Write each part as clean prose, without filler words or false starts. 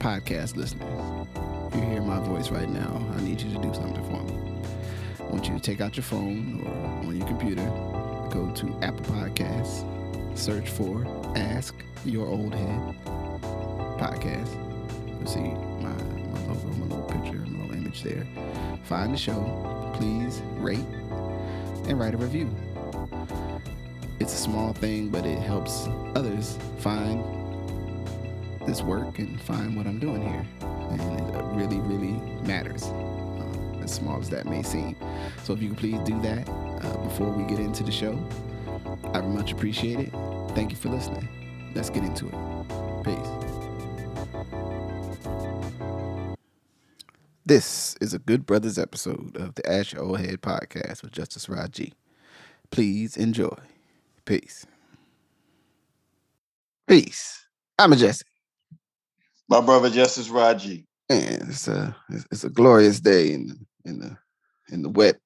podcast listeners, if you hear my voice right now, I need you to do something for me. I want you to take out your phone or on your computer, go to Apple Podcasts, search for Ask Your Oldhead Podcast. You'll see my logo, my little picture, my little image there. Find the show. Please rate and write a review. It's a small thing, but it helps others find this work and find what I'm doing here. And it really, really matters, as small as that may seem. So if you could please do that before we get into the show, I would much appreciate it. Thank you for listening. Let's get into it. Peace. This is a Good Brothers episode of the Ask Your Oldhead Podcast with Justice Rajee. Please enjoy. Peace. Peace. I'm a Jesse. My brother Justice Rajee. And it's a glorious day in the wet,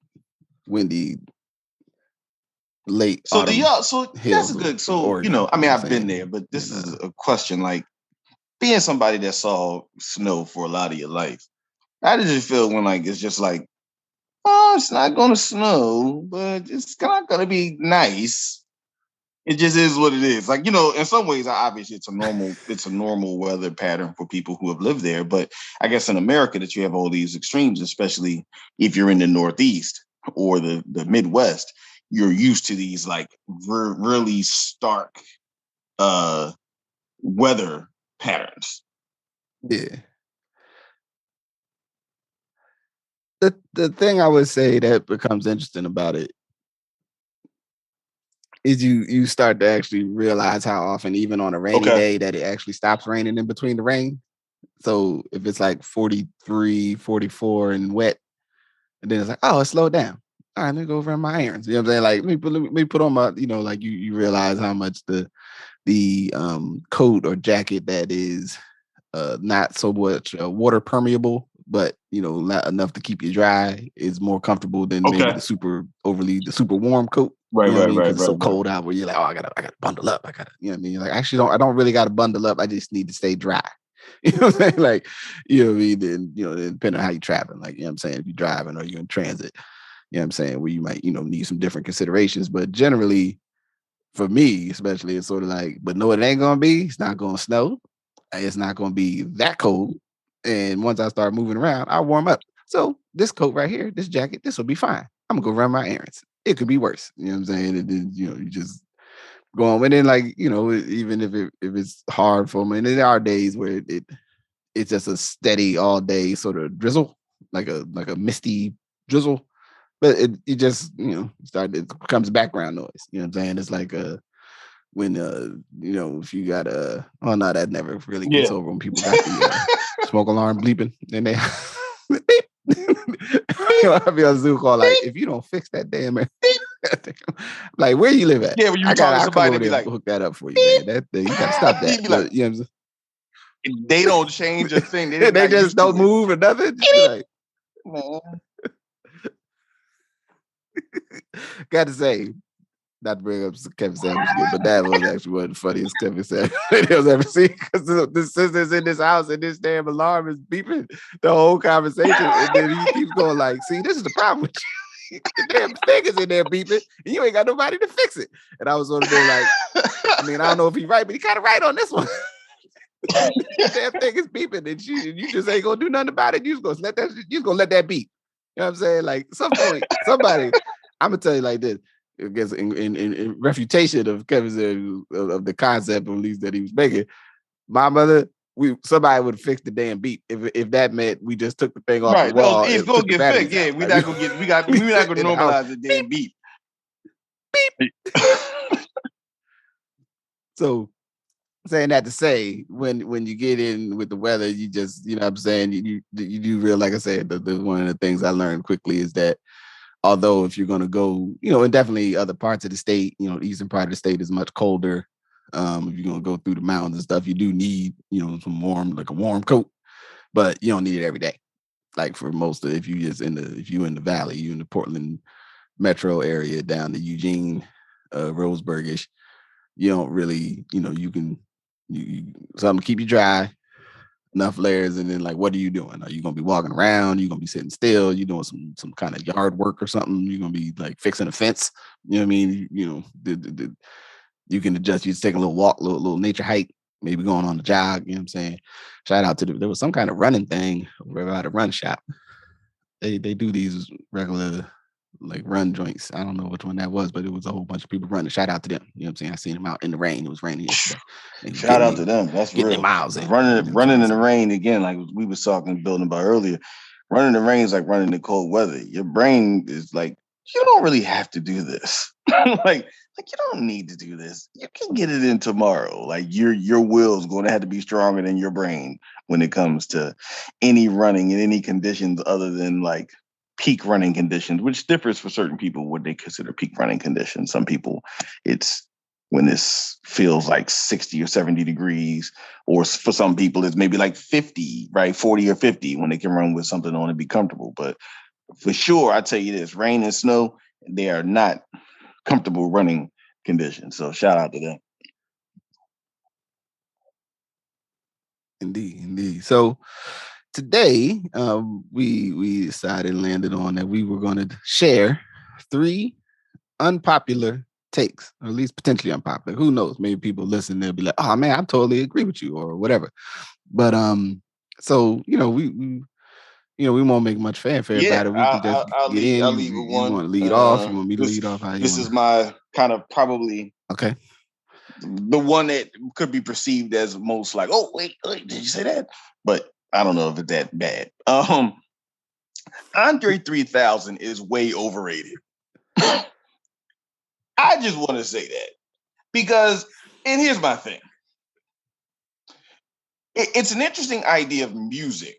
windy, late. So autumn do y'all? So that's good. So Oregon, I've been there, but this is a question. Like being somebody that saw snow for a lot of your life, how did you feel when it's just like, oh, it's not going to snow, but it's not going to be nice. It just is what it is. In some ways, obviously, it's a normal weather pattern for people who have lived there. But I guess in America, that you have all these extremes, especially if you're in the Northeast or the Midwest, you're used to these really stark weather patterns. Yeah. The thing I would say that becomes interesting about it is you start to actually realize how often, even on a rainy day, that it actually stops raining in between the rain. So if it's like 43, 44 and wet, and then it's like, oh, it slowed down. All right, let me go run my errands. You know what I'm saying? Like, let me put on my, you realize how much the coat or jacket that is not so much water permeable, but not enough to keep you dry is more comfortable than maybe the super warm coat. Right. Because it's so cold out where you're like, oh, I gotta bundle up. Like, actually, I don't really gotta bundle up. I just need to stay dry. You know what I'm saying? Like, then depending on how you're traveling, like, I'm saying, if you're driving or you're in transit, I'm saying, where you might, need some different considerations. But generally, for me, especially, it's sort of like, but no, it ain't gonna be. It's not gonna snow. It's not gonna be that cold. And once I start moving around, I'll warm up. So this coat right here, this jacket, this will be fine. I'm gonna go run my errands. It could be worse. You know what I'm saying? And then, you just go on. And then, even if it's hard for me, and there are days where it's just a steady all day sort of drizzle, like a misty drizzle. But it just, it becomes background noise. You know what I'm saying? It's like when if you got no, that never really gets over when people got the smoke alarm bleeping, and they beep. I'll be on Zoom call, like, if you don't fix that damn like, where you live at? Yeah, when you talk to somebody, they be like, hook that up for you, man. That you gotta stop that. Be like, they don't change a thing. They just don't move or nothing. Just like, man. Got to say, not to bring up Kevin Samuels again, but that was actually one of the funniest Kevin Samuels videos I've ever seen, because the sisters in this house and this damn alarm is beeping the whole conversation, and then he keeps going like, see, this is the problem with you. The damn thing is in there beeping, and you ain't got nobody to fix it. And I was sort of going like, I don't know if he's right, but he kind of right on this one. The damn thing is beeping, and you just ain't gonna do nothing about it. You just gonna let that beep. You know what I'm saying? Like, some point, somebody, I'm gonna tell you like this. I guess in refutation of Kevin of the concept, at least, that he was making, my mother, somebody would fix the damn beep if that meant we just took the thing off the wall. It's gonna get fixed. Yeah, we're not gonna normalize the damn beep. Beep. So, saying that to say, when you get in with the weather, you just, you know what I'm saying, you do real, like I said, the one of the things I learned quickly is that, although if you're going to go, and definitely other parts of the state, the eastern part of the state is much colder. If you're going to go through the mountains and stuff, you do need, some a warm coat, but you don't need it every day. Like, for most of, if you're in the valley, you in the Portland metro area down to Eugene, Roseburgish, you don't really, something to keep you dry. enough layers, and then like, what are you doing? Are you gonna be walking around? You gonna be sitting still? You doing some kind of yard work or something? You gonna be like fixing a fence? You know what I mean? You know, you can adjust. You just take a little walk, little nature hike, maybe going on a jog. You know what I'm saying? Shout out to there was some kind of running thing over at a run shop. They do these regular like run joints. I don't know which one that was, but it was a whole bunch of people running. Shout out to them. You know what I'm saying? I seen them out in the rain. It was raining yesterday. Shout out to them. That's getting their real. miles in. Running in the rain again, like we was talking building about earlier. Running in the rain is like running in cold weather. Your brain is like, you don't really have to do this. like you don't need to do this. You can get it in tomorrow. Like your will is going to have to be stronger than your brain when it comes to any running in any conditions other than like peak running conditions, which differs for certain people what they consider peak running conditions. Some people, it's when this feels like 60 or 70 degrees, or for some people, it's maybe like 50, right? 40 or 50 when they can run with something on and be comfortable. But for sure, I tell you this, rain and snow, they are not comfortable running conditions. So shout out to them. Indeed. So today, we decided and landed on that we were going to share 3 unpopular takes, or at least potentially unpopular. Who knows? Maybe people listen, they'll be like, "Oh man, I totally agree with you," or whatever. But so we won't make much fanfare about Yeah, it. We can just I'll get lead. in. I'll lead with You one. want to lead off? You want me to lead off? How you This want? is my kind of probably Okay. the one that could be perceived as most like, oh wait, did you say that? But I don't know if it's that bad. Andre 3000 is way overrated. I just want to say that because, and here's my thing. It's an interesting idea of music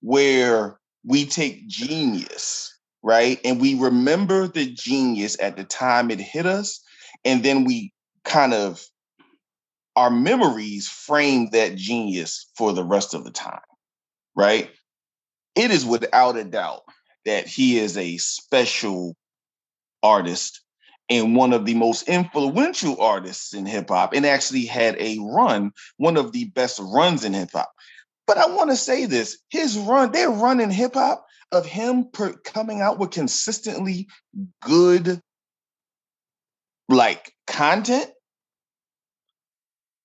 where we take genius, right? And we remember the genius at the time it hit us. And then we kind of, our memories frame that genius for the rest of the time, right? It is without a doubt that he is a special artist and one of the most influential artists in hip hop, and actually had a run, one of the best runs in hip hop. But I want to say this, their run in hip hop of him coming out with consistently good like content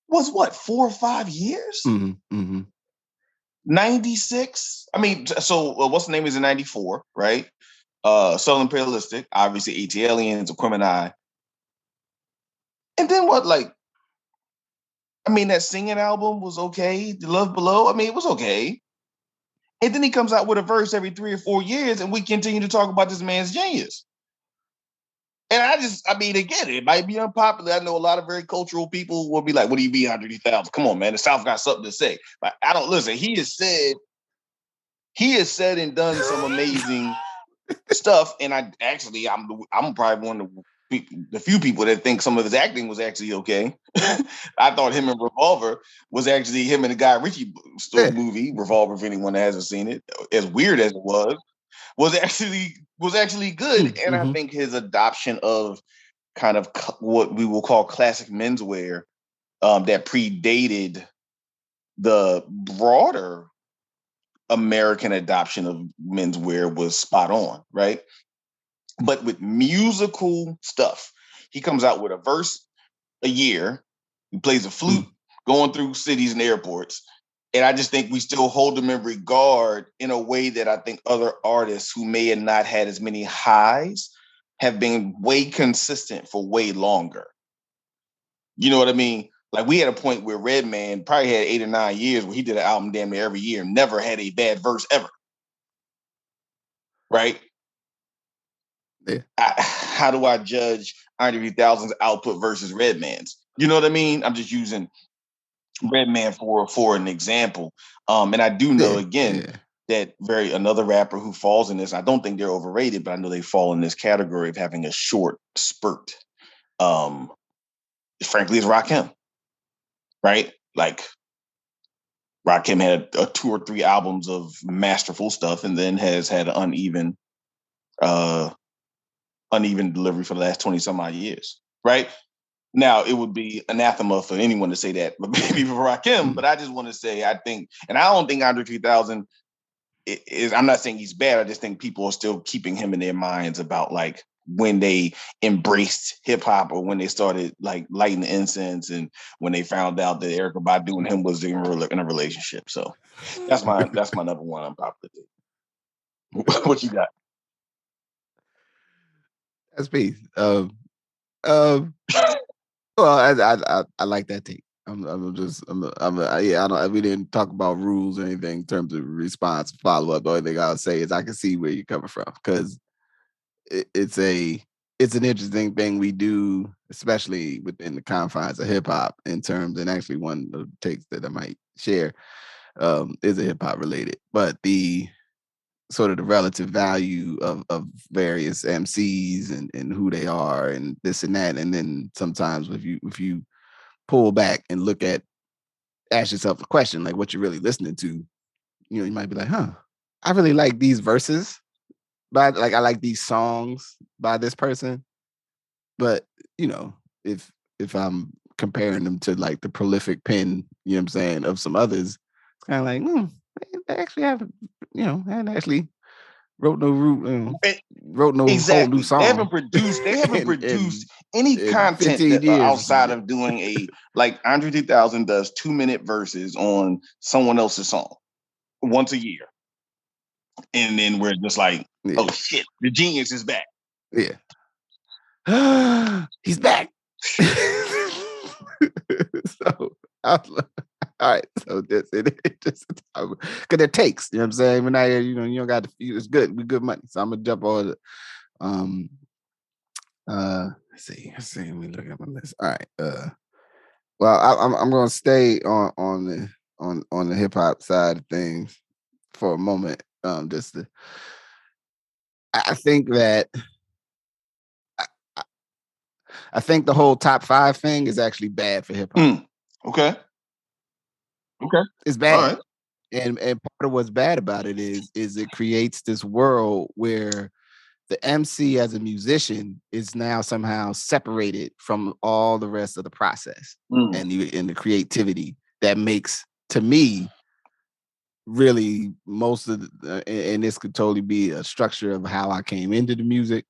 was what, 4 or 5 years? Mm-hmm, mm-hmm. 96. I mean, so what's the name is in 94, right? Southern Imperialistic, obviously AT Aliens, Aquemini. And then what, like, I mean, that singing album was okay. The Love Below, I mean, it was okay. And then he comes out with a verse every 3 or 4 years, and we continue to talk about this man's genius. And I mean, again, it might be unpopular. I know a lot of very cultural people will be like, what do you mean 100,000? Come on, man. The South got something to say. But I don't listen. He has said and done some amazing stuff. And I'm probably one of the few people that think some of his acting was actually okay. I thought him and Revolver was actually him and the Guy Ritchie movie, Revolver, if anyone hasn't seen it, as weird as it was actually good. And I think his adoption of kind of what we will call classic menswear that predated the broader American adoption of menswear was spot on, right? But with musical stuff, he comes out with a verse a year. He plays a flute going through cities and airports. And I just think we still hold him in regard in a way that I think other artists who may have not had as many highs have been way consistent for way longer. You know what I mean? Like we had a point where Redman probably had 8 or 9 years where he did an album damn near every year, never had a bad verse ever. Right? Yeah. How do I judge Andre 3000's output versus Redman's? You know what I mean? I'm just using Redman for an example. And I do know that another rapper who falls in this, I don't think they're overrated, but I know they fall in this category of having a short spurt. Frankly, it's Rakim, right? Like Rakim had 2 or 3 albums of masterful stuff, and then has had an uneven delivery for the last 20 some odd years, right? Now, it would be anathema for anyone to say that, but maybe for Rakim. But I just want to say, I think, and I don't think Andre 3000 is. I'm not saying he's bad. I just think people are still keeping him in their minds about like when they embraced hip hop or when they started like lighting the incense and when they found out that Erykah Badu and him was in a relationship. So that's my number one unpopular take. What you got? That's peace. Well, I like that take. We didn't talk about rules or anything in terms of response, follow up. The only thing I'll say is I can see where you're coming from because it's an interesting thing we do, especially within the confines of hip hop in terms. And actually, one of the takes that I might share is a hip hop related, but the sort of the relative value of various MCs and who they are and this and that. And then sometimes if you pull back and ask yourself a question, like what you're really listening to, you might be like, I really like these verses, but like I like these songs by this person. But, if I'm comparing them to like the prolific pen, you know what I'm saying, of some others, it's kind of like, they actually haven't, and actually wrote no whole new song. They haven't produced any content outside of doing like Andre 3000 does 2-minute verses on someone else's song once a year. And then we're just like, oh shit, the genius is back. Yeah. He's back. So all right, so that's it. Just because it takes, you know what I'm saying? When I, you don't got to feel it's good. We good money. So I'm gonna jump on it. Let's see. Let me look at my list. All right. Well, I'm gonna stay on the hip hop side of things for a moment. I think that I think the whole top 5 thing is actually bad for hip hop. Okay. It's bad. All right. And part of what's bad about it is it creates this world where the MC as a musician is now somehow separated from all the rest of the process and the creativity that makes, to me, really most of and this could totally be a structure of how I came into the music,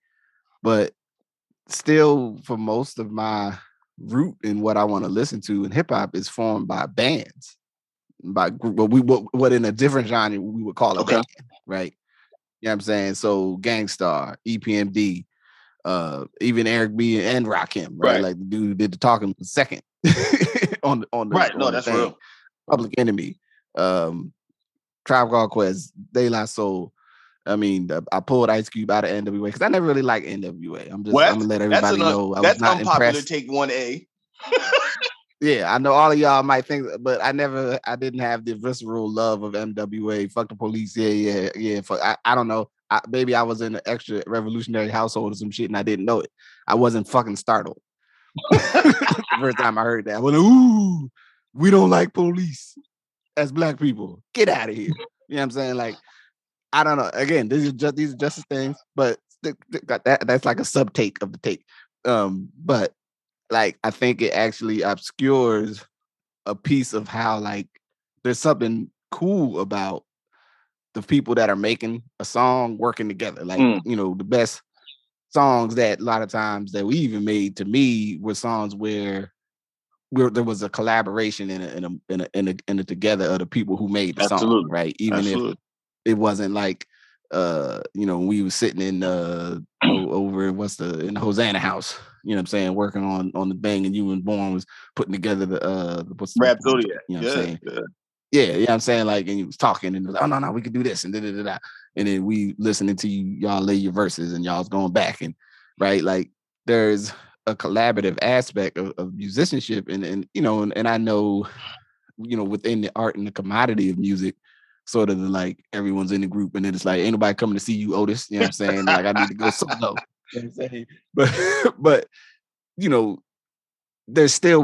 but still for most of my root in what I want to listen to in hip hop is formed by bands, by group, what in a different genre we would call a band, right? You know what I'm saying? So Gangstar, EPMD, even Eric B and Rakim, right? Like the dude who did the talking second on the right. No, that's real. Public Enemy, Tribe Called Quest, De La Soul. I mean, I pulled Ice Cube out of NWA because I never really liked NWA. I'm gonna let everybody know I was not unpopular impressed. Take 1A. Yeah, I know all of y'all might think, but I didn't have the visceral love of NWA. Fuck the police. Yeah. I don't know. Maybe I was in an extra revolutionary household or some shit and I didn't know it. I wasn't fucking startled. The first time I heard that, I went, ooh, we don't like police as black people. Get out of here. You know what I'm saying? Like, I don't know. Again, these are justice things, but that's like a sub take of the take. But like, I think it actually obscures a piece of how like there's something cool about the people that are making a song working together. Like, the best songs that a lot of times that we even made, to me, were songs where there was a collaboration in a together of the people who made the song, right? Even if it wasn't like we were sitting in over in the Hosanna house, you know what I'm saying, working on the thing, and you and Born was putting together the Rap Zodiac. You know what I'm saying? Yeah, you know what I'm saying? Like, and he was talking and was like, oh no, we could do this and da. And then we listening to y'all lay your verses and y'all's going back, and right, like there's a collaborative aspect of musicianship, and I know, within the art and the commodity of music, sort of like everyone's in the group, and then it's like ain't nobody coming to see you, Otis. You know what I'm saying? Like I need to go solo. You know what I'm saying? But there's still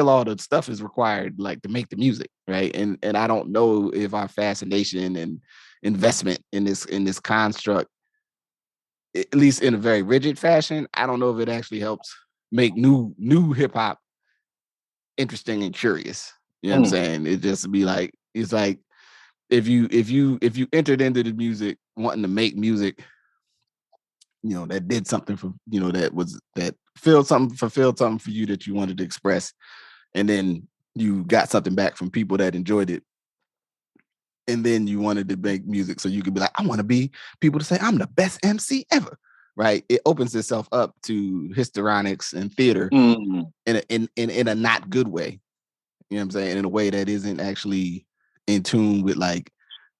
all the stuff is required like to make the music, right? And I don't know if our fascination and investment in this construct, at least in a very rigid fashion, I don't know if it actually helps make new hip hop interesting and curious. You know what I'm saying? It just be like, it's like if you entered into the music wanting to make music, you know, that did something for, you know, that fulfilled something for you that you wanted to express, and then you got something back from people that enjoyed it, and then you wanted to make music so you could be like, I want to be people to say I'm the best MC ever, right? It opens itself up to histrionics and theater in a not good way. You know what I'm saying? In a way that isn't actually in tune with like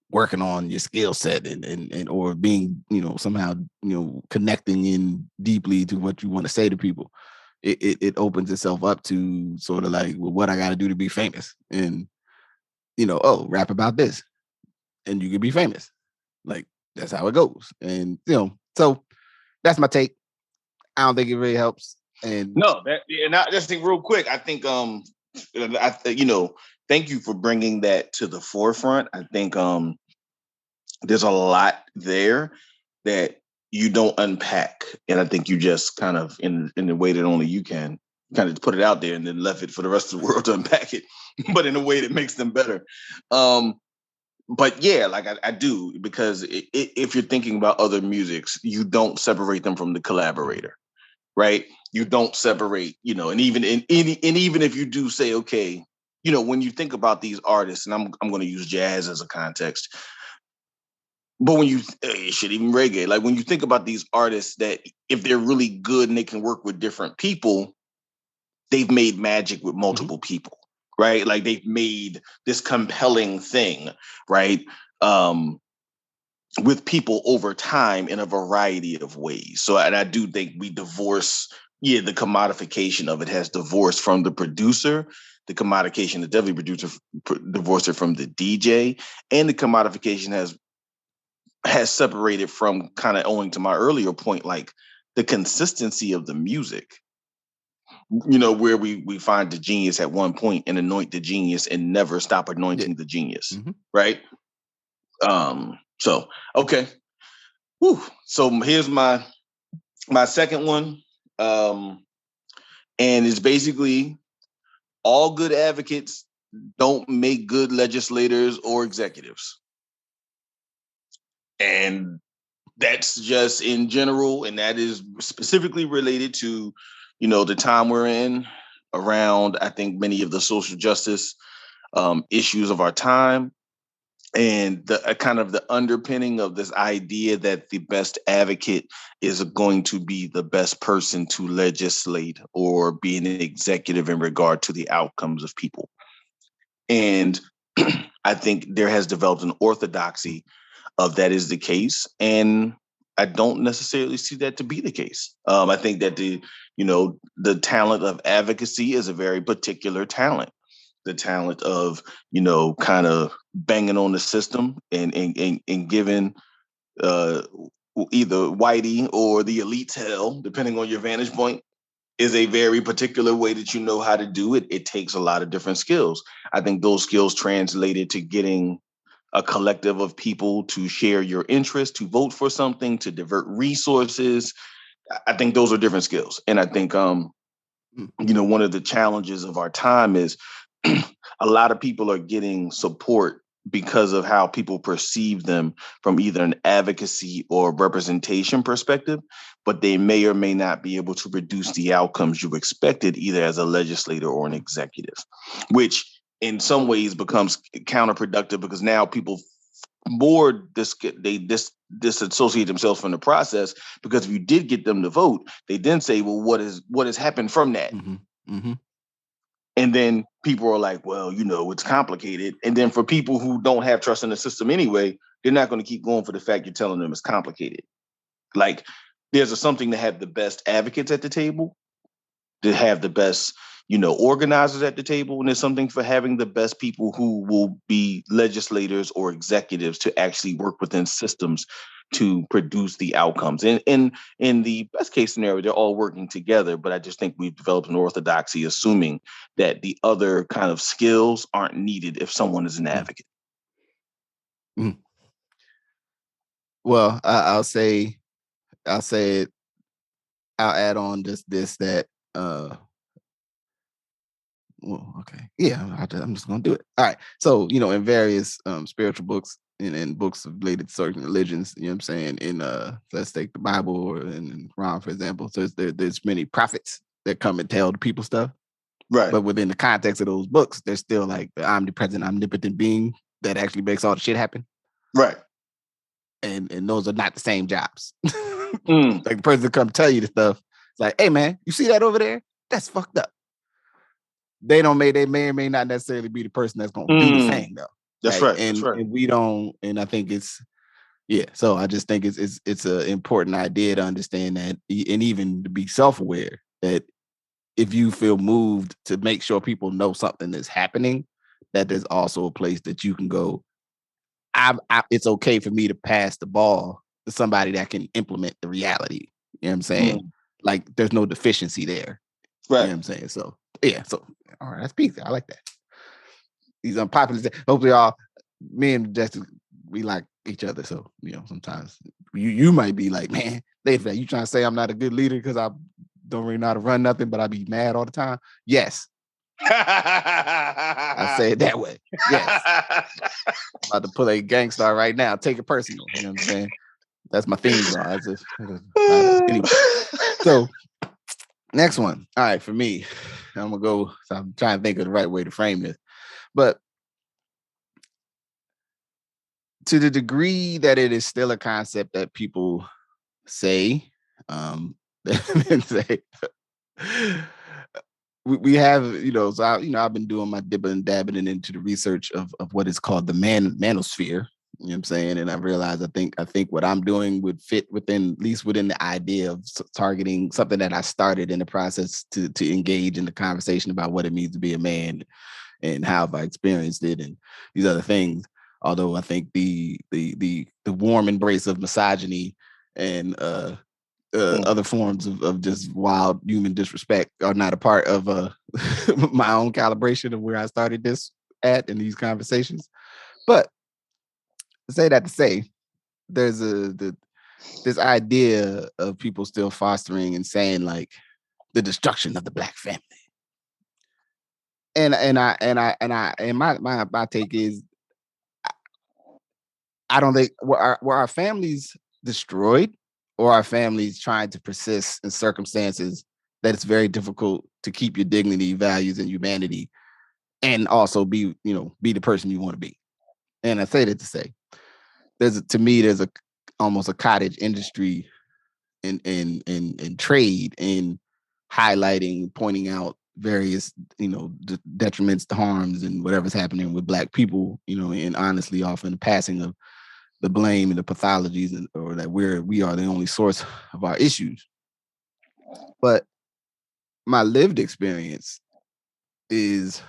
working on your skill set and or being, you know, somehow, you know, connecting in deeply to what you want to say to people. It opens itself up to sort of like, well, what I got to do to be famous, and, you know, oh, rap about this and you can be famous. Like, that's how it goes. And, you know, so that's my take. I don't think it really helps. And no, and I just think real quick, I think you know, thank you for bringing that to the forefront. I think there's a lot there that you don't unpack, and I think you just kind of in the way that only you can kind of put it out there and then left it for the rest of the world to unpack it, but in a way that makes them better. But yeah, like I do, because if you're thinking about other musics, you don't separate them from the collaborator, right? You don't separate, you know, and even even if you do say, okay, you know, when you think about these artists, and I'm going to use jazz as a context, but when you shit, even reggae, like when you think about these artists that if they're really good and they can work with different people, they've made magic with multiple people, right? Like they've made this compelling thing, right? With people over time in a variety of ways. So, and I do think we divorce, the commodification of it has divorced from the producer. The commodification, the definitely producer divorced it from the DJ, and the commodification has separated from, kind of owing to my earlier point, like the consistency of the music. You know, where we find the genius at one point and anoint the genius and never stop anointing the genius, right? So okay. Whew. So here's my second one. And it's basically all good advocates don't make good legislators or executives. And that's just in general, and that is specifically related to, you know, the time we're in around, I think, many of the social justice issues of our time, and the kind of the underpinning of this idea that the best advocate is going to be the best person to legislate or be an executive in regard to the outcomes of people. And I think there has developed an orthodoxy of that is the case. And I don't necessarily see that to be the case. I think that the talent of advocacy is a very particular talent. The talent of, you know, kind of banging on the system and giving either whitey or the elites hell, depending on your vantage point, is a very particular way that you know how to do it. It takes a lot of different skills. I think those skills translated to getting a collective of people to share your interest, to vote for something, to divert resources. I think those are different skills. And I think, you know, one of the challenges of our time is a lot of people are getting support because of how people perceive them from either an advocacy or representation perspective, but they may or may not be able to produce the outcomes you expected either as a legislator or an executive, which in some ways becomes counterproductive because now people disassociate themselves from the process, because if you did get them to vote, they then say, well, what has happened from that? And then people are like, well, you know, it's complicated. And then for people who don't have trust in the system anyway, they're not going to keep going for the fact you're telling them it's complicated. Like, there's something to have the best advocates at the table, to have the best, you know, organizers at the table. And there's something for having the best people who will be legislators or executives to actually work within systems to produce the outcomes. And in the best case scenario, they're all working together. But I just think we've developed an orthodoxy assuming that the other kind of skills aren't needed if someone is an advocate. Well, I'll say it. I'll add on just this, that Well, okay. Yeah, I'm just gonna do it. All right. So, in various spiritual books and books related to certain religions, you know what I'm saying? In let's take the Bible or in Quran, for example. So there's many prophets that come and tell the people stuff. Right. But within the context of those books, there's still like the omnipresent, omnipotent being that actually makes all the shit happen. Right. And those are not the same jobs. Mm. Like the person that come tell you the stuff, it's like, hey man, you see that over there? That's fucked up. They may or may not necessarily be the person that's gonna do the thing though. That's Like, right. That's right. And we don't, and I think it's so I just think it's an important idea to understand that, and even to be self-aware that if you feel moved to make sure people know something is happening, that there's also a place that you can go. It's okay for me to pass the ball to somebody that can implement the reality. You know what I'm saying? Like there's no deficiency there. Right. You know what I'm saying? So yeah, so all right, that's pizza. I like that. These unpopular. Hopefully, me and Justice, we like each other. So sometimes you might be like, man, you trying to say I'm not a good leader because I don't really know how to run nothing, but I be mad all the time. Yes, I say it that way. Yes, about to pull a gangstar right now. Take it personal. You know what I'm saying? That's my theme song. Anyway, so. Next one. All right, for me, I'm gonna go. So I'm trying to think of the right way to frame this, but to the degree that it is still a concept that people say, say we have, so I've been doing my dipping and dabbing into the research of what is called the manosphere. You know what I'm saying? And I realized I think what I'm doing would fit within, at least within the idea of targeting something that I started in the process to engage in the conversation about what it means to be a man and how have I experienced it and these other things. Although I think the warm embrace of misogyny and other forms of just wild human disrespect are not a part of my own calibration of where I started this at in these conversations. But say that to say, there's this idea of people still fostering and saying like the destruction of the Black family. And my take is, I don't think were our families destroyed, or our families trying to persist in circumstances that it's very difficult to keep your dignity, values, and humanity, and also be the person you want to be. And I say that to say, there's almost a cottage industry in trade in highlighting, pointing out various detriments, harms, and whatever's happening with Black people, and honestly often the passing of the blame and the pathologies, or that we are the only source of our issues. But my lived experience is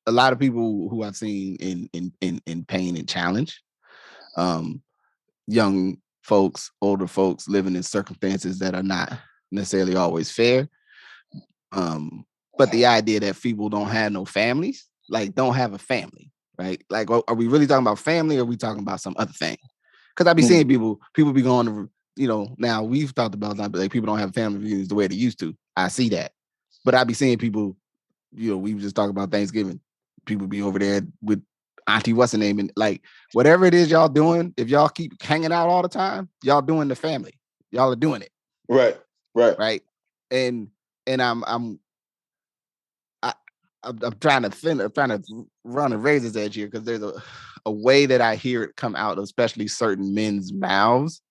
a lot of people who I've seen in pain and challenge, young folks, older folks living in circumstances that are not necessarily always fair. But the idea that people don't have no families, like don't have a family, right? Like, are we really talking about family, or are we talking about some other thing? Because I be seeing people be going to, now we've talked about that, but like people don't have family reunions the way they used to. I see that. But I be seeing people, we just talk about Thanksgiving. People be over there with Auntie what's her name, and like whatever it is y'all doing, if y'all keep hanging out all the time, y'all doing the family. Y'all are doing it. Right. And I'm trying to run a razor's edge here, because there's a way that I hear it come out, especially certain men's mouths,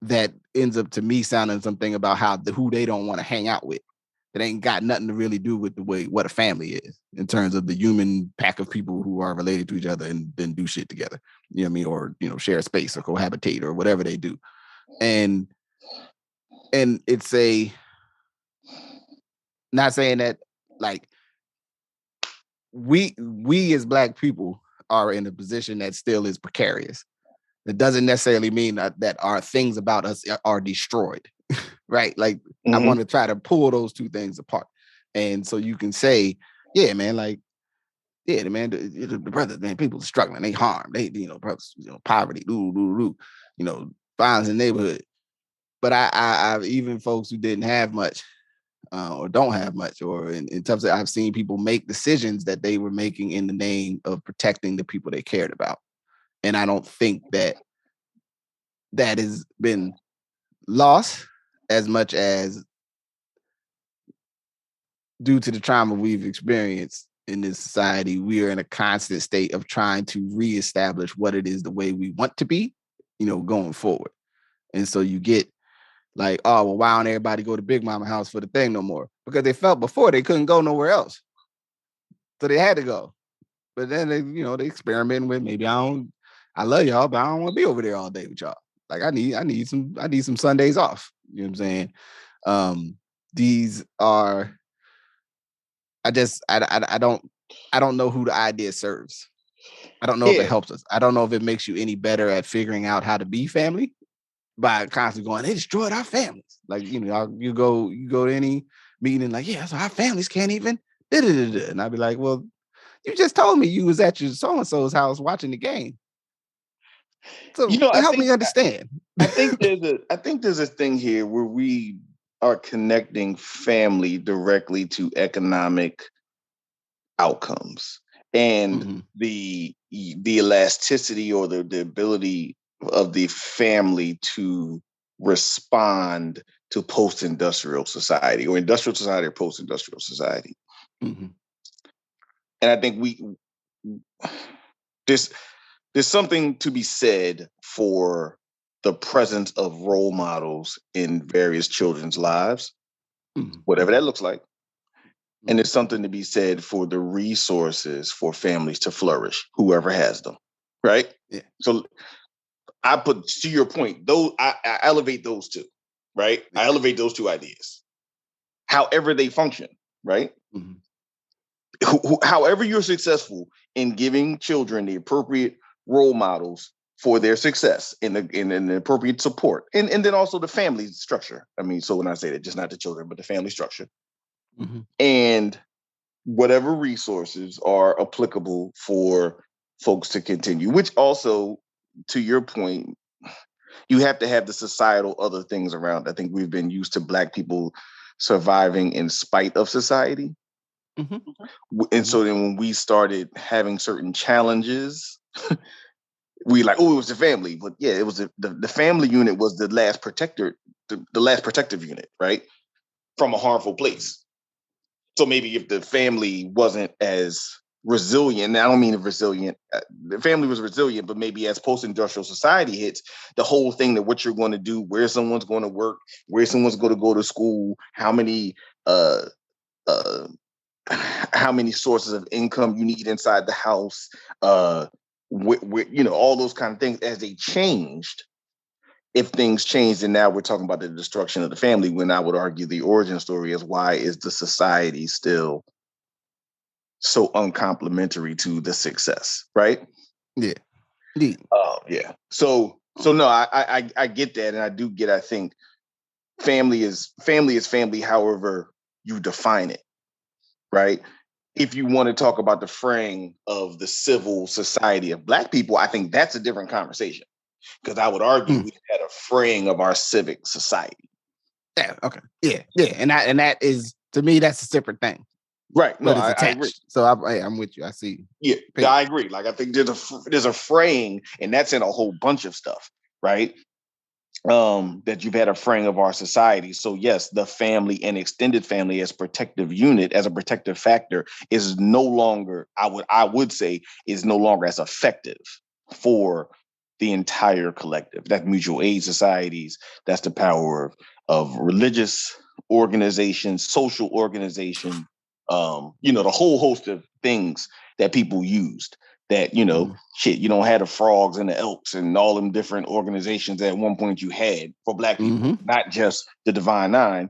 that ends up to me sounding something about who they don't want to hang out with. It ain't got nothing to really do with what a family is in terms of the human pack of people who are related to each other and then do shit together. You know what I mean? Or share space or cohabitate or whatever they do. And it's not saying that like we as Black people are in a position that still is precarious. That doesn't necessarily mean that our things about us are destroyed, right? Like I want to try to pull those two things apart. And so you can say, yeah, man, like, yeah, man, the brothers, man, people are struggling, they harm, they, poverty, violence in the neighborhood. But I even folks who didn't have much, or don't have much, or in terms of I've seen people make decisions that they were making in the name of protecting the people they cared about. And I don't think that has been lost as much as due to the trauma we've experienced in this society, we are in a constant state of trying to reestablish what it is the way we want to be, going forward. And so you get like, oh, well, why don't everybody go to Big Mama house for the thing no more? Because they felt before they couldn't go nowhere else. So they had to go. But then they experiment with maybe I love y'all, but I don't want to be over there all day with y'all. Like I need some Sundays off. You know what I'm saying? These are I don't know who the idea serves. I don't know if it helps us. I don't know if it makes you any better at figuring out how to be family by constantly going, they destroyed our families. Like, you go to any meeting and like, yeah, so our families can't even and I'd be like, well, you just told me you was at your so-and-so's house watching the game. So help me understand. I think there's a thing here where we are connecting family directly to economic outcomes and the elasticity or the ability of the family to respond to post-industrial society or industrial society or post-industrial society. And I think there's something to be said for the presence of role models in various children's lives, whatever that looks like. And there's something to be said for the resources for families to flourish, whoever has them, right? Yeah. So I put, to your point, I elevate those two, right? I elevate those two ideas, however they function, right? However you're successful in giving children the appropriate role models for their success in the appropriate support, and then also the family structure. I mean, so when I say that, just not the children, but the family structure. And whatever resources are applicable for folks to continue, which also, to your point, you have to have the societal other things around. I think we've been used to Black people surviving in spite of society. And so then when we started having certain challenges, we like, oh, it was the family. But yeah, it was the family unit was the last protector, the last protective unit, right? From a harmful place. So maybe if the family wasn't as resilient, I don't mean resilient, the family was resilient, but maybe as post-industrial society hits, the whole thing that what you're going to do, where someone's going to work, where someone's going to go to school, how many sources of income you need inside the house, all those kind of things, as they changed. If things changed, and now we're talking about the destruction of the family, when I would argue the origin story is why is the society still so uncomplimentary to the success, right? Yeah. Yeah. So no, I get that, and I do get. I think family is family, however you define it, right? If you want to talk about the fraying of the civil society of Black people, I think that's a different conversation. Because I would argue we had a fraying of our civic society. Yeah. Okay. Yeah. Yeah. And that is, to me, that's a separate thing. Right. No, but it's attached. I agree. So I'm with you. I see. Yeah. I agree. Like I think there's a fraying, and that's in a whole bunch of stuff, right? That you've had a fraying of our society. So yes, the family and extended family as protective unit, as a protective factor, is no longer, I would say, is no longer as effective for the entire collective. That's mutual aid societies. That's the power of religious organizations, social organization, the whole host of things that people used that, you don't have the frogs and the elks and all them different organizations that at one point you had for Black people, not just the Divine Nine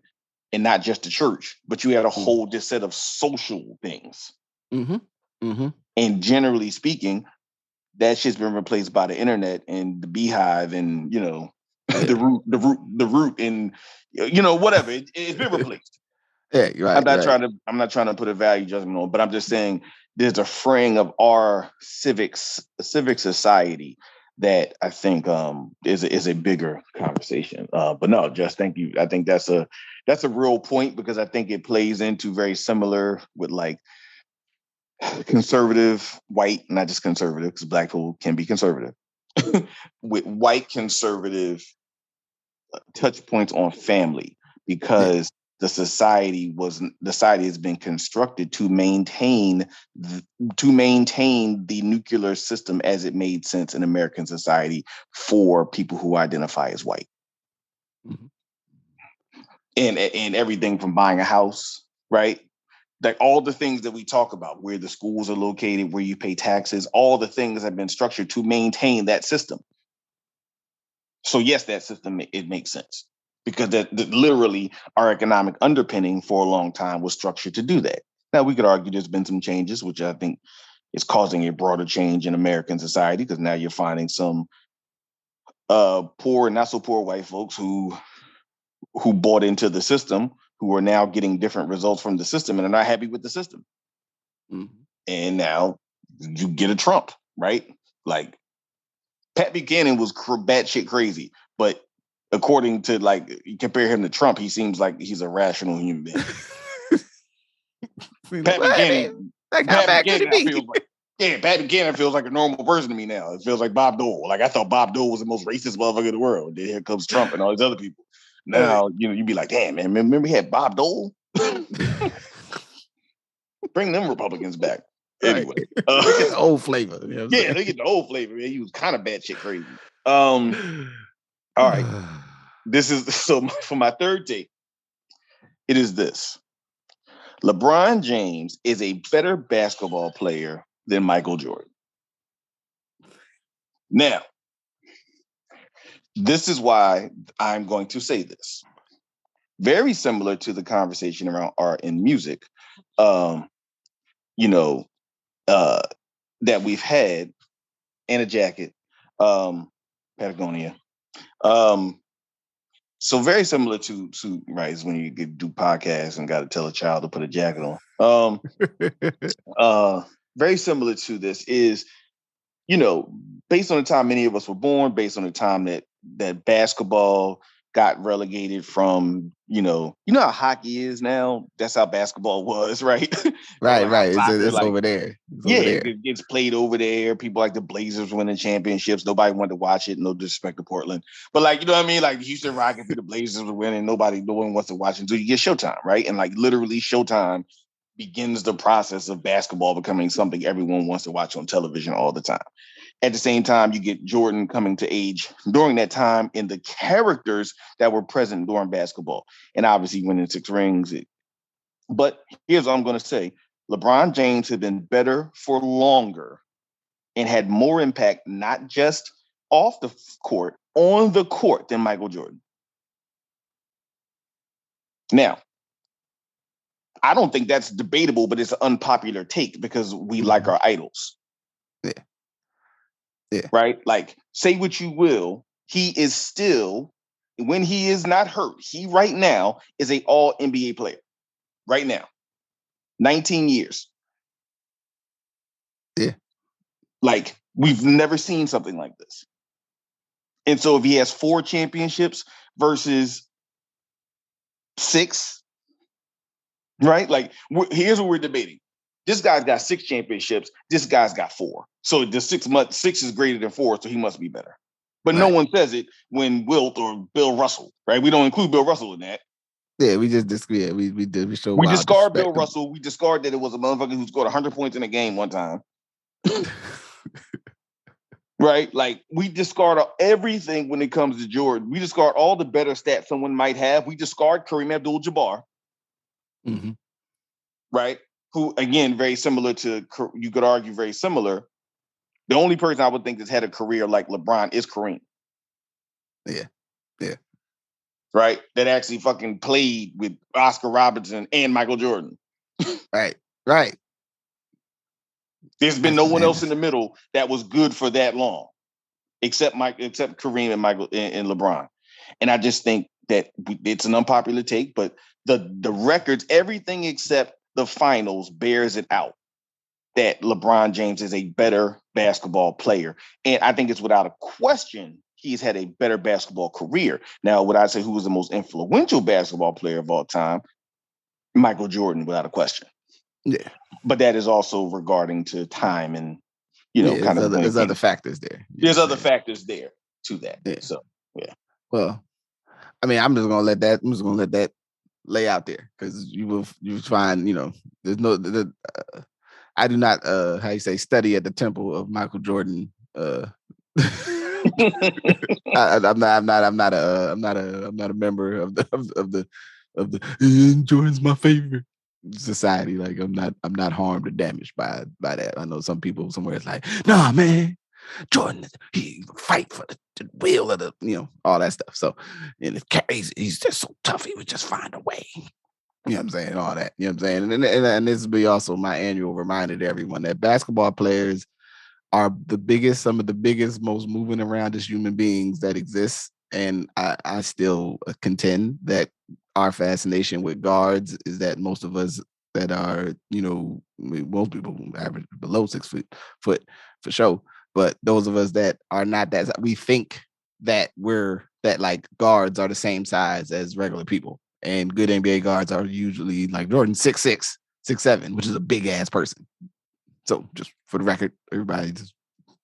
and not just the church, but you had a whole set of social things. And generally speaking, that shit's been replaced by the internet and the beehive and, the root and, whatever. It's been replaced. Yeah, right. I'm not trying to put a value judgment on, but I'm just saying there's a fraying of our civic society that I think is a bigger conversation. But no, just thank you. I think that's a real point, because I think it plays into very similar with like conservative white, not just conservative, because Black people can be conservative, with white conservative touch points on family, because the society has been constructed to maintain the nuclear system as it made sense in American society for people who identify as white. Mm-hmm. And everything from buying a house, right? Like all the things that we talk about, where the schools are located, where you pay taxes, all the things have been structured to maintain that system. So yes, that system, it makes sense, because that literally our economic underpinning for a long time was structured to do that. Now we could argue there's been some changes, which I think is causing a broader change in American society, because now you're finding some poor and not so poor white folks who bought into the system, who are now getting different results from the system and are not happy with the system. Mm-hmm. And now you get a Trump, right? Like Pat Buchanan was batshit crazy, but according to, like, you compare him to Trump, he seems like he's a rational human being. Pat Buchanan, Pat Buchanan feels like a normal person to me now. It feels like Bob Dole. Like, I thought Bob Dole was the most racist motherfucker in the world. Then here comes Trump and all these other people. Now, you'd be like, damn, man, remember we had Bob Dole? Bring them Republicans back. Anyway, they get the old flavor. You know they get the old flavor. Man. He was kind of batshit crazy. All right. This is so for my third take. It is this: LeBron James is a better basketball player than Michael Jordan. Now, this is why I'm going to say this. Very similar to the conversation around art and music, that we've had, and a jacket, Patagonia. So very similar to right, is when you do podcasts and got to tell a child to put a jacket on. Very similar to this is, based on the time many of us were born, based on the time that basketball got relegated from, how hockey is now. That's how basketball was, right? Right. It's like, over there. It gets played over there. People like the Blazers winning championships. Nobody wanted to watch it. No disrespect to Portland, but like, you know what I mean? Like Houston Rockets, the Blazers were winning. No one wants to watch it until you get Showtime, right? And like literally, Showtime begins the process of basketball becoming something everyone wants to watch on television all the time. At the same time, you get Jordan coming to age during that time, and the characters that were present during basketball, and obviously winning 6 rings. But here's what I'm going to say. LeBron James had been better for longer and had more impact, not just off the court, on the court, than Michael Jordan. Now, I don't think that's debatable, but it's an unpopular take because we like our idols. Yeah. Right? Like, say what you will, he is still, when he is not hurt, he right now is an all NBA player. Right now. 19 years. Yeah. Like, we've never seen something like this. And so if he has 4 championships versus 6, right? Like, here's what we're debating. This guy's got 6 championships. This guy's got 4. So the 6 is greater than 4, so he must be better. But no one says it when Wilt or Bill Russell, right? We don't include Bill Russell in that. Yeah, we just disagree. We show. We discard Bill Russell. We discard that it was a motherfucker who scored 100 points in a game one time. Right? Like, we discard everything when it comes to Jordan. We discard all the better stats someone might have. We discard Kareem Abdul-Jabbar. Mm-hmm. Right? Who, again, very similar to, you could argue very similar. The only person I would think that's had a career like LeBron is Kareem. Yeah. Right? That actually fucking played with Oscar Robertson and Michael Jordan. Right. There's been no one else in the middle that was good for that long, except Kareem and Michael and LeBron. And I just think that it's an unpopular take, but the records, everything except the finals bears it out. that LeBron James is a better basketball player. And I think it's without a question he's had a better basketball career. Now, would I say who was the most influential basketball player of all time? Michael Jordan, without a question. Yeah. But that is also regarding to time and, kind of there's other factors there. There's other factors there to that. Yeah. So, yeah. Well, I mean, I'm just gonna let that lay out there because you find, there's no, I do not, how you say, study at the temple of Michael Jordan. I'm not a member of the Jordan's my favorite society. Like I'm not harmed or damaged by that. I know some people somewhere it's like, nah, man, Jordan, he fight for the will of the, all that stuff. So, and he's just so tough. He would just find a way. You know what I'm saying? All that. You know what I'm saying? And this will be also my annual reminder to everyone that basketball players are some of the biggest, most moving around as human beings that exist. And I still contend that our fascination with guards is that most of us that are, most people average below 6 foot for sure. But those of us that are not that, we think that like guards are the same size as regular people. And good NBA guards are usually like Jordan 6'6", 6'7", which is a big ass person. So just for the record, everybody just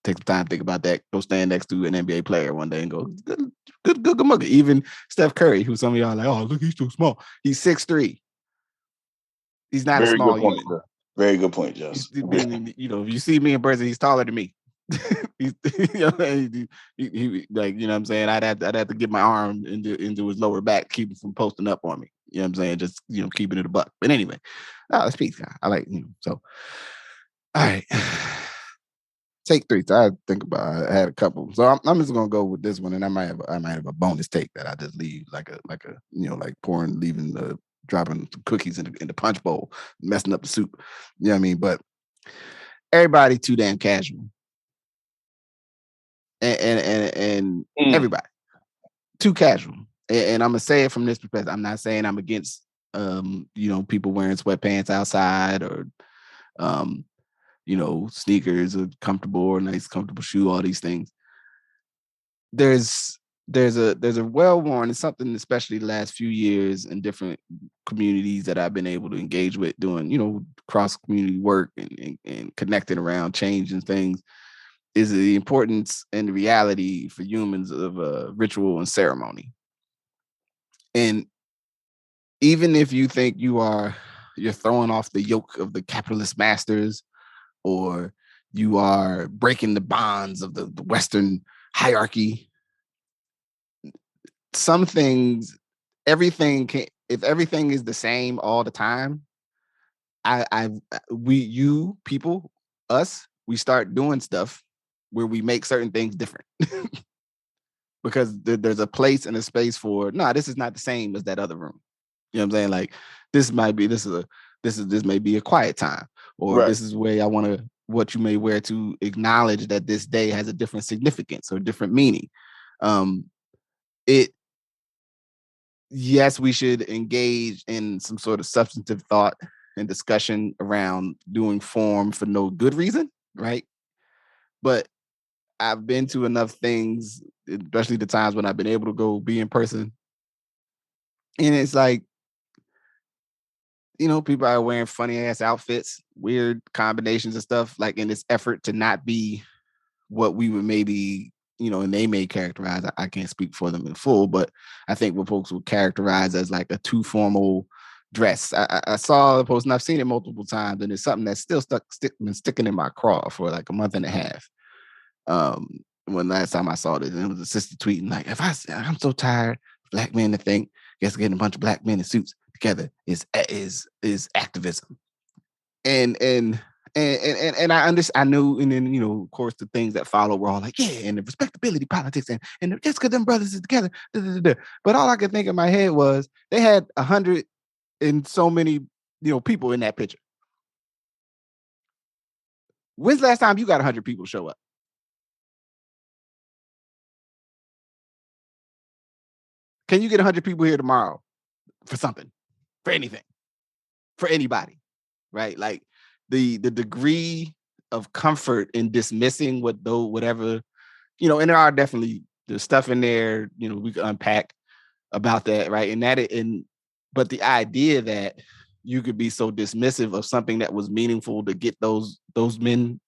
take some time to think about that. Go stand next to an NBA player one day and go, good mugger. Even Steph Curry, who some of y'all are like, oh, look, he's too small. He's 6'3". He's not a small human. Very good point, Jess. If you see me in person, he's taller than me. He, like, you know what I'm saying? I'd have to get my arm into his lower back, keep him from posting up on me. You know what I'm saying? Just, keeping it a buck. But anyway, let's peace, guy. I like, so. All right. Take 3. So I think about. I had a couple, so I'm just gonna go with this one, and I might have a bonus take that I just leave like leaving dropping some cookies in the punch bowl, messing up the soup. You know what I mean? But everybody too damn casual, and everybody too casual. And I'm gonna say it from this perspective. I'm not saying I'm against people wearing sweatpants outside or sneakers are comfortable or nice, comfortable shoe, all these things. There's a well-worn, it's something, especially the last few years in different communities that I've been able to engage with doing, cross community work and connecting around change and things, is the importance and the reality for humans of ritual and ceremony. And even if you think you're throwing off the yoke of the capitalist masters, or you are breaking the bonds of the Western hierarchy, some things, if everything is the same all the time, we start doing stuff where we make certain things different. Because there's a place and a space for, this is not the same as that other room. You know what I'm saying? Like this may be a quiet time, or right. This is where I want to, what you may wear to acknowledge that this day has a different significance or different meaning. Yes, we should engage in some sort of substantive thought and discussion around doing form for no good reason, right? But I've been to enough things, especially the times when I've been able to go be in person, and it's like, people are wearing funny ass outfits, weird combinations of stuff, like in this effort to not be what we would maybe, and they may characterize, I can't speak for them in full, but I think what folks would characterize as like a too formal dress. I saw the post and I've seen it multiple times, and it's something that's still been sticking in my craw for like a month and a half. When last time I saw this, and it was a sister tweeting like, I'm so tired, black men to think, guess getting a bunch of black men in suits together is activism. And I understand. I knew, and then of course, the things that follow were all like, yeah, and the respectability politics, and just because them brothers is together. But all I could think in my head was they had 100 and so many people in that picture. When's the last time you got 100 people show up? Can you get 100 people here tomorrow for something, for anything, for anybody, right? Like the degree of comfort in dismissing whatever, and there are definitely there's stuff in there, we can unpack about that, right? But the idea that you could be so dismissive of something that was meaningful to get those men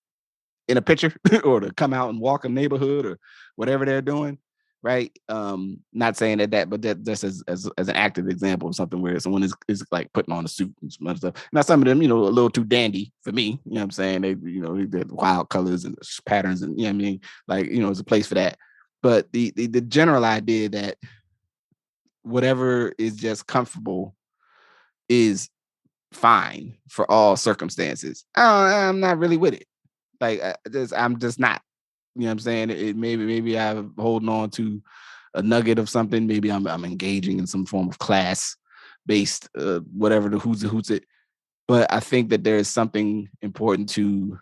in a picture or to come out and walk a neighborhood or whatever they're doing, right? Not saying that, but that's as an active example of something where someone is like putting on a suit and some other stuff. Now some of them, a little too dandy for me. You know what I'm saying? They wild colors and patterns, and I mean, like, there's a place for that. But the general idea that whatever is just comfortable is fine for all circumstances. I'm not really with it. Like I'm just not. You know what I'm saying? Maybe I'm holding on to a nugget of something. Maybe I'm engaging in some form of class based whatever the hoots it. But I think that there is something important to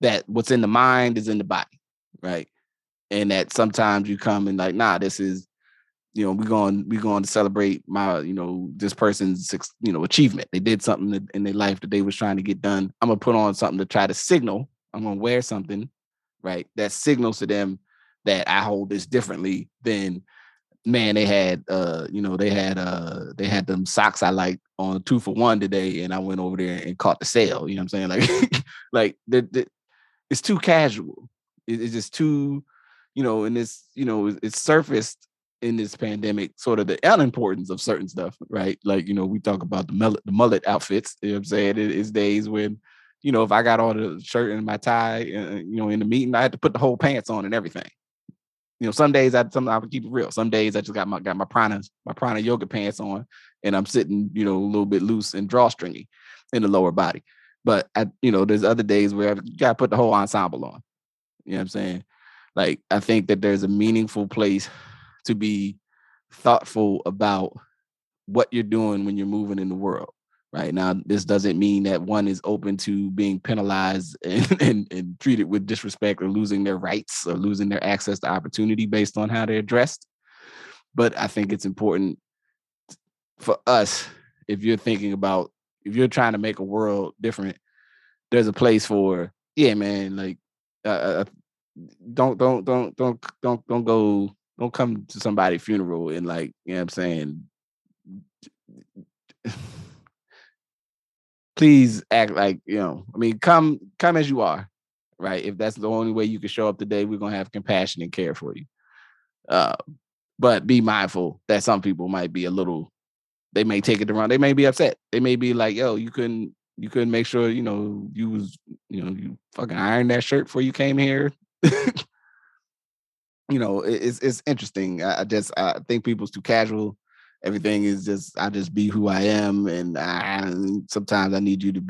that. What's in the mind is in the body, right? And that sometimes you come and like, nah, this is, we're going to celebrate my, this person's, achievement. They did something in their life that they was trying to get done. I'm gonna put on something to try to signal. I'm gonna wear something, right, that signals to them that I hold this differently than, man, they had them socks I liked on 2 for $1 today, and I went over there and caught the sale. You know what I'm saying? Like it's too casual. It's just too, and this, it's surfaced in this pandemic, sort of the unimportance of certain stuff, right? Like, we talk about the mullet outfits. You know what I'm saying? It's days when, if I got on the shirt and my tie, in the meeting, I had to put the whole pants on and everything. Some days I would keep it real. Some days I just got my prana yoga pants on, and I'm sitting, a little bit loose and drawstringy in the lower body. But there's other days where I got to put the whole ensemble on. You know what I'm saying? Like, I think that there's a meaningful place to be thoughtful about what you're doing when you're moving in the world. Right now, this doesn't mean that one is open to being penalized and treated with disrespect or losing their rights or losing their access to opportunity based on how they're dressed. But I think it's important for us, if you're trying to make a world different, there's a place for, yeah, man, like, don't come to somebody's funeral and, like, you know what I'm saying, please act like, come as you are, right? If that's the only way you can show up today, we're going to have compassion and care for you. But be mindful that some people might be they may take it the wrong. They may be upset. They may be like, yo, you couldn't make sure, you fucking ironed that shirt before you came here. It's interesting. I think people's too casual. Everything is just, I just be who I am. And sometimes I need you to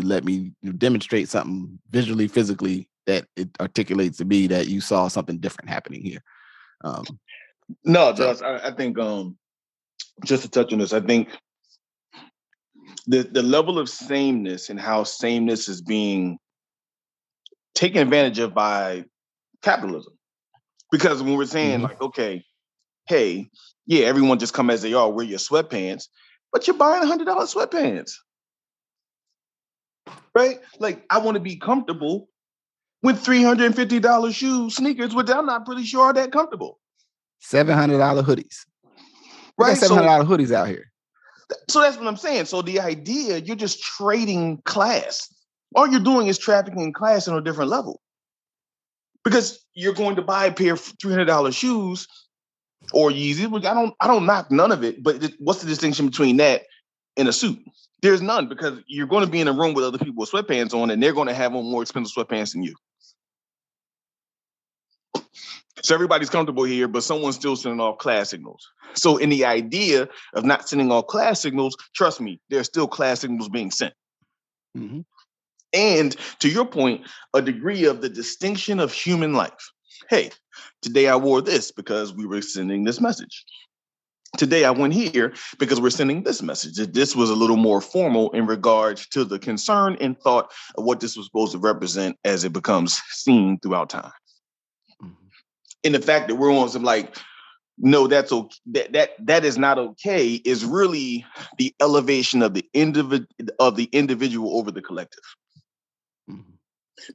let me demonstrate something visually, physically, that it articulates to me that you saw something different happening here. No, Josh, I think just to touch on this, I think the level of sameness and how sameness is being taken advantage of by capitalism. Because when we're saying like, okay, hey, yeah, everyone just come as they are, wear your sweatpants, but you're buying $100 sweatpants, right? Like, I want to be comfortable with $350 sneakers, which I'm not pretty sure are that comfortable. $700 hoodies. Right? $700 hoodies out here. So that's what I'm saying. So the idea, you're just trading class. All you're doing is trafficking class on a different level. Because you're going to buy a pair of $300 shoes or Yeezy, which I don't knock none of it, but what's the distinction between that and a suit? There's none, because you're going to be in a room with other people with sweatpants on, and they're going to have on more expensive sweatpants than you. So everybody's comfortable here, but someone's still sending off class signals. So in the idea of not sending off class signals, trust me, there's still class signals being sent. Mm-hmm. And to your point, a degree of the distinction of human life. Hey, today I wore this because we were sending this message. Today I went here because we're sending this message. This was a little more formal in regards to the concern and thought of what this was supposed to represent as it becomes seen throughout time. Mm-hmm. And the fact that we're on some, like, no, that's okay. That is not okay. Is really the elevation of the individual over the collective. Mm-hmm.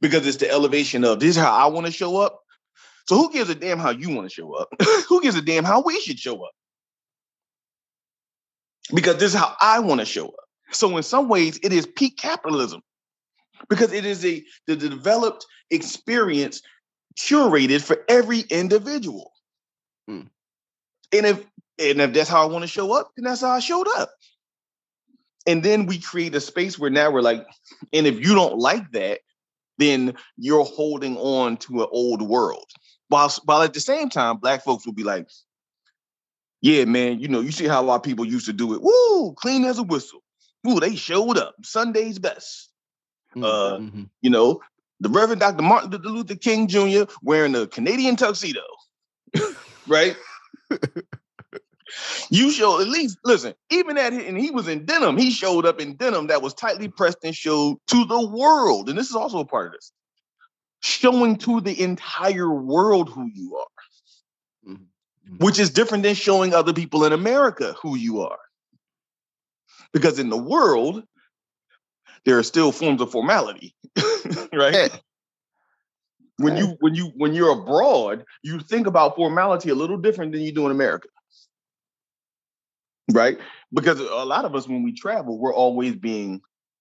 Because it's the elevation of this is how I want to show up. So who gives a damn how you want to show up? Who gives a damn how we should show up? Because this is how I want to show up. So in some ways, it is peak capitalism because it is the developed experience curated for every individual. Mm. And if that's how I want to show up, then that's how I showed up. And then we create a space where now we're like, and if you don't like that, then you're holding on to an old world. While at the same time, Black folks will be like, yeah, man, you see how our people used to do it. Woo, clean as a whistle. Ooh, they showed up. Sunday's best. Mm-hmm. The Reverend Dr. Martin Luther King Jr. wearing a Canadian tuxedo, right? You show at least, listen, even and he was in denim. He showed up in denim that was tightly pressed and showed to the world. And this is also a part of this. Showing to the entire world who you are, mm-hmm. which is different than showing other people in America who you are. Because in the world, there are still forms of formality, right? Yeah. When you're abroad, you think about formality a little different than you do in America. Right? Because a lot of us, when we travel, we're always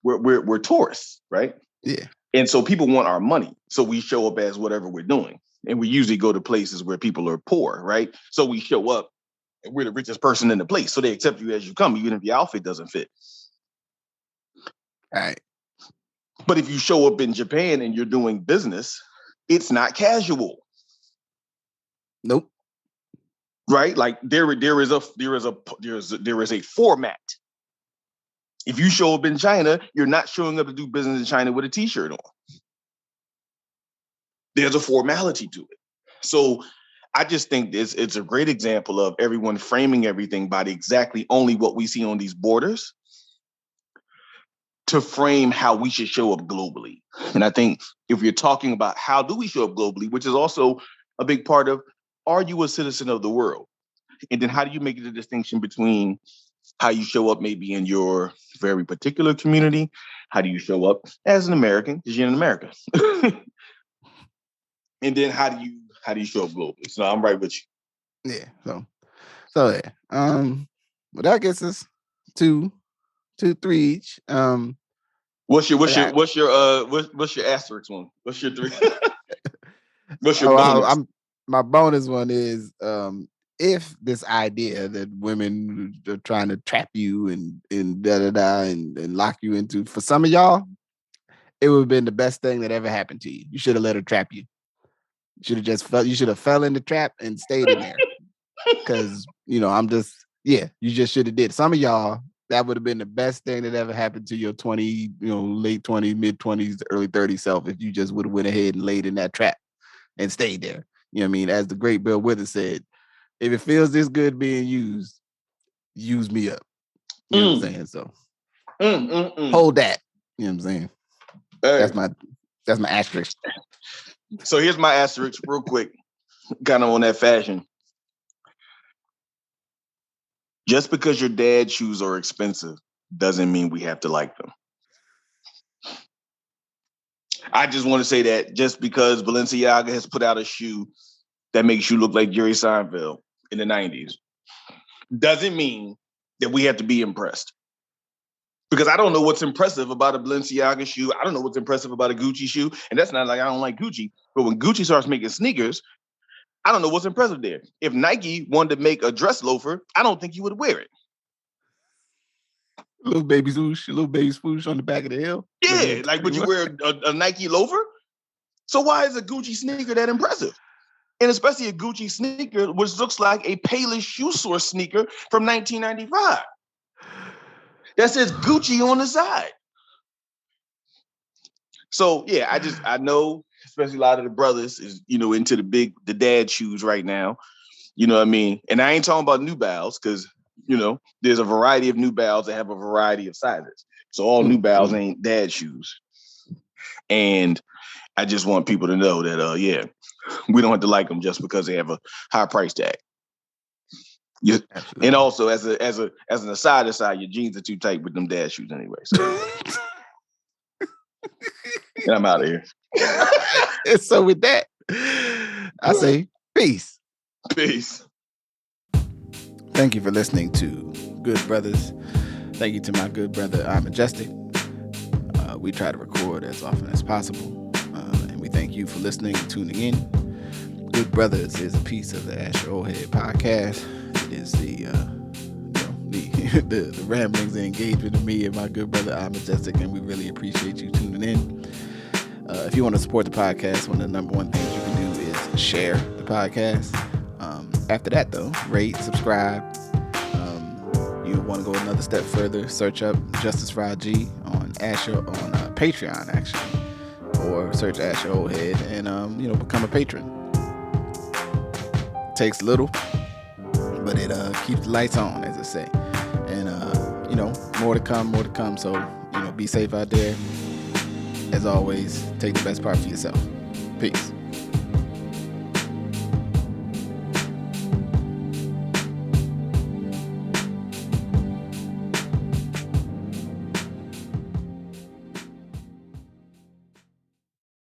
we're tourists, right? Yeah. And so people want our money. So we show up as whatever we're doing. And we usually go to places where people are poor, right? So we show up and we're the richest person in the place. So they accept you as you come, even if your outfit doesn't fit. All right. But if you show up in Japan and you're doing business, it's not casual. Nope. Right? Like there is a format. If you show up in China, you're not showing up to do business in China with a t-shirt on. There's a formality to it. So I just think it's a great example of everyone framing everything by exactly only what we see on these borders to frame how we should show up globally. And I think if you're talking about how do we show up globally, which is also a big part of, are you a citizen of the world? And then how do you make the distinction between how you show up maybe in your very particular community? How do you show up as an American, because you're in America? And then how do you show up globally? So I'm right with you. Yeah. So yeah. Well, that gets us two, three each. What's your asterisk one? What's your three? What's your bonus? My bonus one is if this idea that women are trying to trap you and da and lock you into, for some of y'all, it would have been the best thing that ever happened to you. You should have let her trap you. You should have fell in the trap and stayed in there. Because you just should have did. Some of y'all, that would have been the best thing that ever happened to your 20, late 20s, mid 20s, early 30s self if you just would have went ahead and laid in that trap and stayed there. You know what I mean? As the great Bill Withers said, if it feels this good being used, use me up. You know what I'm saying? So hold that. You know what I'm saying? Hey. That's my asterisk. So here's my asterisk real quick, kind of on that fashion. Just because your dad's shoes are expensive doesn't mean we have to like them. I just want to say that just because Balenciaga has put out a shoe that makes you look like Jerry Seinfeld in the 90s doesn't mean that we have to be impressed. Because I don't know what's impressive about a Balenciaga shoe. I don't know what's impressive about a Gucci shoe. And that's not like I don't like Gucci. But when Gucci starts making sneakers, I don't know what's impressive there. If Nike wanted to make a dress loafer, I don't think you would wear it. Little baby swoosh on the back of the heel. Yeah, like would you wear a Nike loafer? So why is a Gucci sneaker that impressive? And especially a Gucci sneaker, which looks like a Payless Shoe Source sneaker from 1995. That says Gucci on the side. So yeah, I know, especially a lot of the brothers is, into the dad shoes right now. You know what I mean? And I ain't talking about New Balance because, there's a variety of New Balance that have a variety of sizes. So all New Balance ain't dad shoes. And I just want people to know that, we don't have to like them just because they have a high price tag. And also as an aside, your jeans are too tight with them dad shoes anyway. So and I'm out of here. And so with that, I say peace. Peace. Thank you for listening to Good Brothers. Thank you to my good brother, I'm Majestic. We try to record as often as possible. And we thank you for listening and tuning in. Good Brothers is a piece of the Ask Your Oldhead Podcast. It is the ramblings and engagement of me and my good brother, I'm Majestic, and we really appreciate you tuning in. If you want to support the podcast, one of the number one things you can do is share the podcast. After that, though, rate, subscribe. You want to go another step further, search up Justice Rajee on Patreon, actually, or search Ask Your Oldhead and become a patron. Takes little, but it keeps the lights on, as I say. And more to come. So be safe out there. As always, take the best part for yourself. Peace.